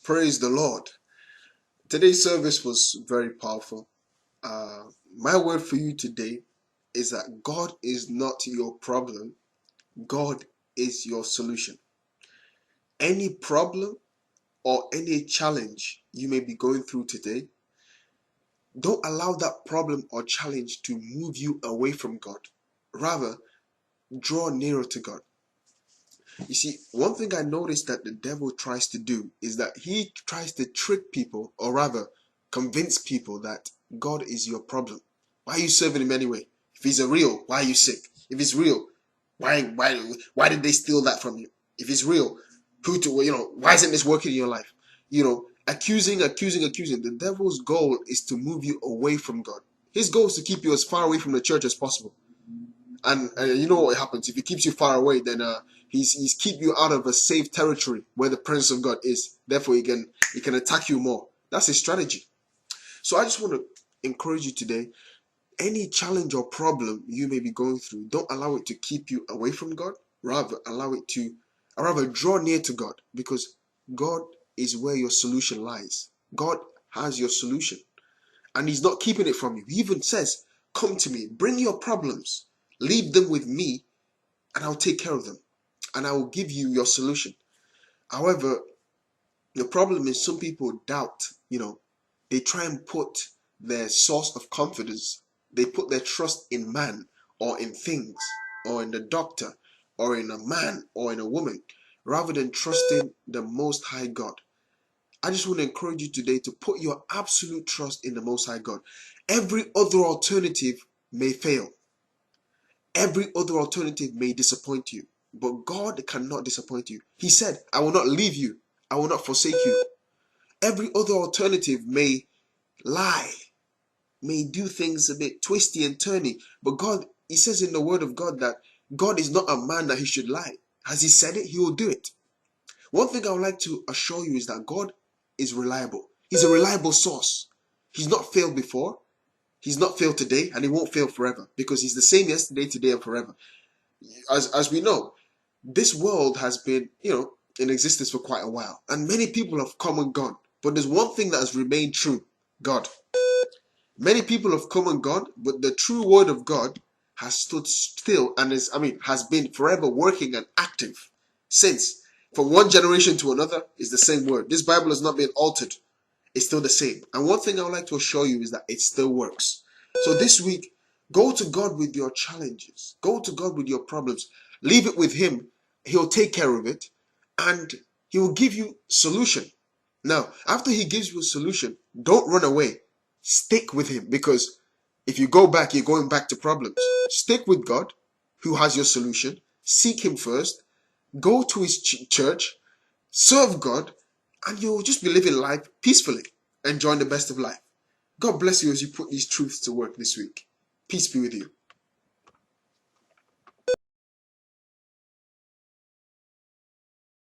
Praise the Lord. Today's service was very powerful. My word for you today is that God is not your problem. God is your solution. Any problem or any challenge you may be going through today, don't allow that problem or challenge to move you away from God. Rather, draw nearer to God. You see, one thing I noticed that the devil tries to do is that he tries to trick people, or rather, convince people that God is your problem. Why are you serving him anyway? If he's a real, why are you sick? If he's real, why did they steal that from you? If it's real, why isn't this working in your life? Accusing. The devil's goal is to move you away from God. His goal is to keep you as far away from the church as possible. And you know what happens if he keeps you far away? Then he's keep you out of a safe territory where the presence of God is. Therefore, he can attack you more. That's his strategy. So I just want to encourage you today. Any challenge or problem you may be going through, don't allow it to keep you away from God. Rather draw near to God, because God is where your solution lies. God has your solution, and He's not keeping it from you. He even says, "Come to me, bring your problems, leave them with me, and I'll take care of them, and I will give you your solution." However, the problem is some people doubt. They try and put their source of confidence, they put their trust in man, or in things, or in the doctor, or in a man, or in a woman, rather than trusting the Most High God. I just want to encourage you today to put your absolute trust in the Most High God. Every other alternative may fail. Every other alternative may disappoint you, but God cannot disappoint you. He said, "I will not leave you. I will not forsake you." Every other alternative may lie, may do things a bit twisty and turny, but God, He says in the Word of God that God is not a man that He should lie. Has He said it? He will do it. One thing I would like to assure you is that God is reliable. He's a reliable source. He's not failed before. He's not failed today, and He won't fail forever, because He's the same yesterday, today, and forever. As we know, this world has been, in existence for quite a while, and many people have come and gone. But there's one thing that has remained true: God. Many people have come and gone, but the true word of God has stood still and has been forever working and active since. From one generation to another is the same word. This Bible has not been altered. It's still the same. And one thing I would like to assure you is that it still works. So this week, go to God with your challenges. Go to God with your problems. Leave it with Him. He'll take care of it, and He will give you solution. Now, after He gives you a solution, don't run away. Stick with Him, because if you go back, you're going back to problems. Stick with God, who has your solution. Seek Him first. Go to His church. Serve God, and you'll just be living life peacefully, enjoying the best of life. God bless you as you put these truths to work this week. Peace be with you.